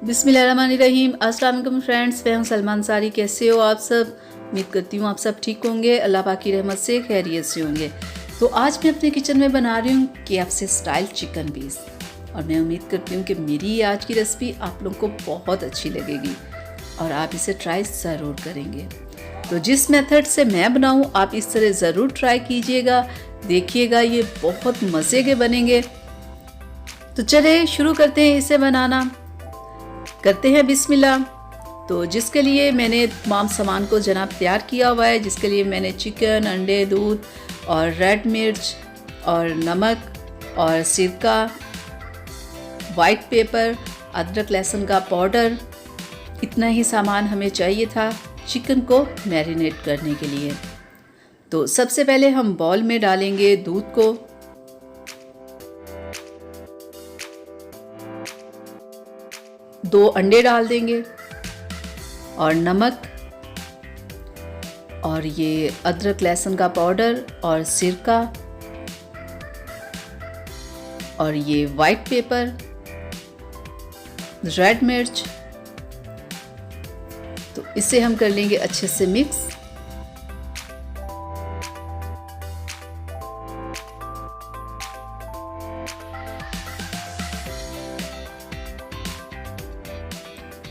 बिस्मिल्लाहिर्रहमानिर्रहीम। अस्सलाम वालेकुम फ्रेंड्स, मैं हूं सलमान सारी। कैसे हो आप सब? उम्मीद करती हूँ आप सब ठीक होंगे, अल्लाह पाक की रहमत से खैरियत से होंगे। तो आज मैं अपने किचन में बना रही हूँ KFC स्टाइल चिकन पीस, और मैं उम्मीद करती हूँ कि मेरी आज की रेसिपी आप लोगों को बहुत अच्छी लगेगी और आप इसे ट्राई ज़रूर करेंगे। तो जिस मेथड से मैं बनाऊँ आप इस तरह ज़रूर ट्राई कीजिएगा, देखिएगा ये बहुत मज़े के बनेंगे। तो चलिए शुरू करते हैं इसे बनाना, करते हैं बिस्मिल्लाह। तो जिसके लिए मैंने तमाम सामान को जनाब तैयार किया हुआ है, जिसके लिए मैंने चिकन, अंडे, दूध और रेड मिर्च और नमक और सिरका, वाइट पेपर, अदरक लहसुन का पाउडर, इतना ही सामान हमें चाहिए था चिकन को मैरिनेट करने के लिए। तो सबसे पहले हम बाउल में डालेंगे दूध को, दो अंडे डाल देंगे और नमक और ये अदरक लहसुन का पाउडर और सिरका और ये वाइट पेपर, रेड मिर्च। तो इसे हम कर लेंगे अच्छे से मिक्स।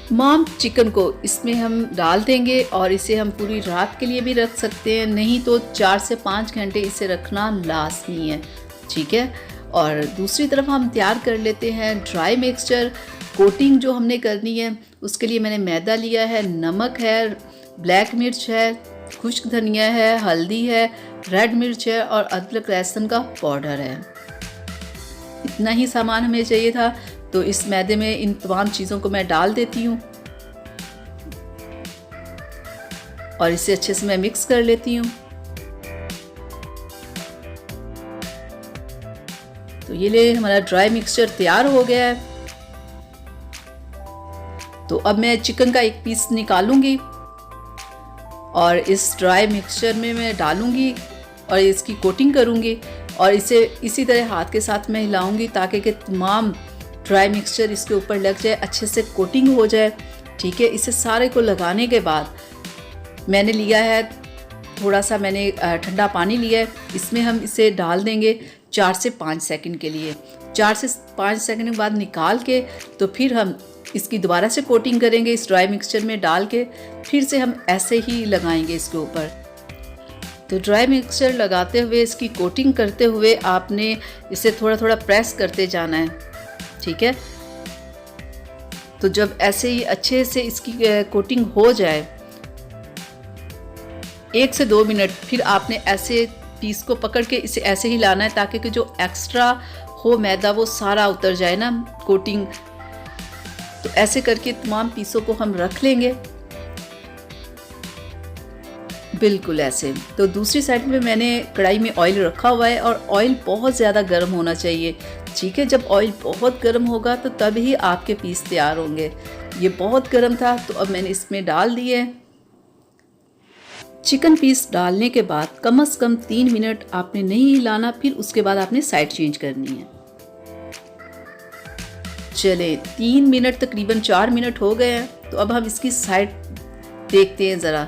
तमाम चिकन को इसमें हम डाल देंगे और इसे हम पूरी रात के लिए भी रख सकते हैं, नहीं तो 4 से 5 घंटे इसे रखना लाजमी है, ठीक है। और दूसरी तरफ हम तैयार कर लेते हैं ड्राई मिक्सचर। कोटिंग जो हमने करनी है उसके लिए मैंने मैदा लिया है, नमक है, ब्लैक मिर्च है, खुश्क धनिया है, हल्दी है, रेड मिर्च है और अदरक लहसुन का पाउडर है। इतना ही सामान हमें चाहिए था। तो इस मैदे में इन तमाम चीज़ों को मैं डाल देती हूँ और इसे अच्छे से मैं मिक्स कर लेती हूँ। तो ये ले हमारा ड्राई मिक्सचर तैयार हो गया है। तो अब मैं चिकन का एक पीस निकालूंगी और इस ड्राई मिक्सचर में मैं डालूंगी और इसकी कोटिंग करूंगी और इसे इसी तरह हाथ के साथ मैं हिलाऊंगी ताकि कि तमाम ड्राई मिक्सचर इसके ऊपर लग जाए, अच्छे से कोटिंग हो जाए, ठीक है। इसे सारे को लगाने के बाद मैंने लिया है थोड़ा सा, मैंने ठंडा पानी लिया है, इसमें हम इसे डाल देंगे 4 से 5 सेकंड के लिए। 4 से 5 सेकंड के बाद निकाल के तो फिर हम इसकी दोबारा से कोटिंग करेंगे इस ड्राई मिक्सचर में डाल के, फिर से हम ऐसे ही लगाएंगे इसके ऊपर। तो ड्राई मिक्सचर लगाते हुए, इसकी कोटिंग करते हुए आपने इसे थोड़ा थोड़ा प्रेस करते जाना है, ठीक है। तो जब ऐसे ही अच्छे से इसकी कोटिंग हो जाए 1 से 2 मिनट, फिर आपने ऐसे पीस को पकड़ के इसे ऐसे ही लाना है ताकि कि जो एक्स्ट्रा हो मैदा वो सारा उतर जाए ना, कोटिंग। तो ऐसे करके तमाम पीसों को हम रख लेंगे बिल्कुल ऐसे। तो दूसरी साइड में मैंने कढ़ाई में ऑयल रखा हुआ है और ऑयल बहुत ज़्यादा गर्म होना चाहिए, ठीक है। जब ऑयल बहुत गर्म होगा तो तभी आपके पीस तैयार होंगे। ये बहुत गर्म था तो अब मैंने इसमें डाल दिए। चिकन पीस डालने के बाद कम से कम 3 मिनट आपने नहीं हिलाना, फिर उसके बाद आपने साइड चेंज करनी है। चले 3 मिनट, तकरीबन 4 मिनट हो गए हैं। तो अब हम इसकी साइड देखते हैं ज़रा,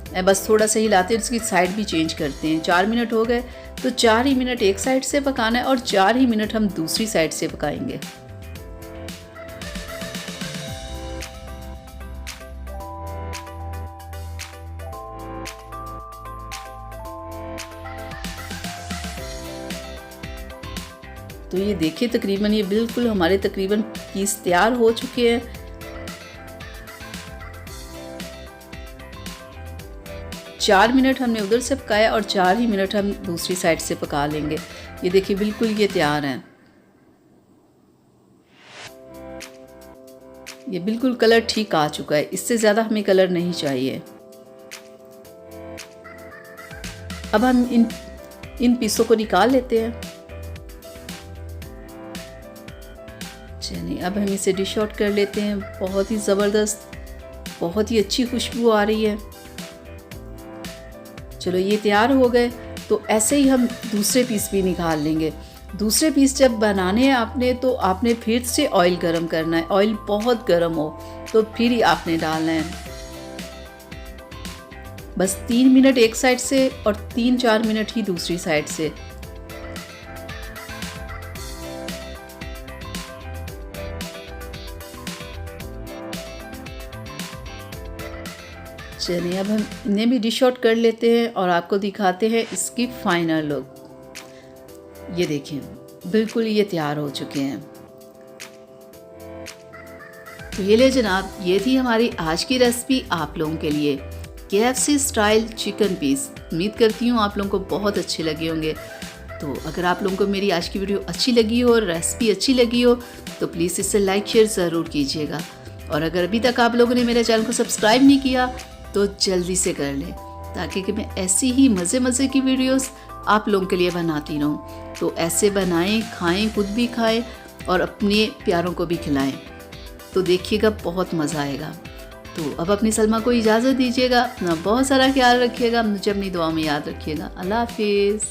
मैं बस थोड़ा सा हिलाते हैं, इसकी साइड भी चेंज करते हैं। 4 मिनट हो गए तो 4 ही मिनट एक साइड से पकाना है और 4 ही मिनट हम दूसरी साइड से पकाएंगे। तो ये देखिए तकरीबन ये बिल्कुल हमारे तकरीबन पीस तैयार हो चुके हैं। चार मिनट हमने उधर से पकाया और 4 ही मिनट हम दूसरी साइड से पका लेंगे। ये देखिए बिल्कुल ये तैयार हैं। ये बिल्कुल कलर ठीक आ चुका है, इससे ज़्यादा हमें कलर नहीं चाहिए। अब हम इन पीसों को निकाल लेते हैं। चलिए अब हम इसे डिश आउट कर लेते हैं। बहुत ही ज़बरदस्त, बहुत ही अच्छी खुशबू आ रही है। चलो ये तैयार हो गए। तो ऐसे ही हम दूसरे पीस भी निकाल लेंगे। दूसरे पीस जब बनाने हैं आपने तो आपने फिर से ऑयल गरम करना है। ऑयल बहुत गरम हो तो फिर ही आपने डालना है। बस 3 मिनट एक साइड से और 3-4 मिनट ही दूसरी साइड से। चलिए अब हम इन्हें भी डिश आउट कर लेते हैं और आपको दिखाते हैं इसकी फाइनल लुक। ये देखिए बिल्कुल ये तैयार हो चुके हैं। तो ये ले जनाब, ये थी हमारी आज की रेसिपी आप लोगों के लिए, KFC स्टाइल चिकन पीस। उम्मीद करती हूँ आप लोगों को बहुत अच्छे लगे होंगे। तो अगर आप लोगों को मेरी आज की वीडियो अच्छी लगी हो और रेसिपी अच्छी लगी हो तो प्लीज़ इसे लाइक शेयर ज़रूर कीजिएगा। और अगर अभी तक आप लोगों ने मेरे चैनल को सब्सक्राइब नहीं किया तो जल्दी से कर लें, ताकि कि मैं ऐसी ही मज़े की वीडियोस आप लोगों के लिए बनाती रहूँ। तो ऐसे बनाएं, खाएं, खुद भी खाएं और अपने प्यारों को भी खिलाएं। तो देखिएगा बहुत मज़ा आएगा। तो अब अपनी सलमा को इजाज़त दीजिएगा। अपना बहुत सारा ख्याल रखिएगा, मुझे अपनी दुआ में याद रखिएगा। अल्लाह हाफिज़।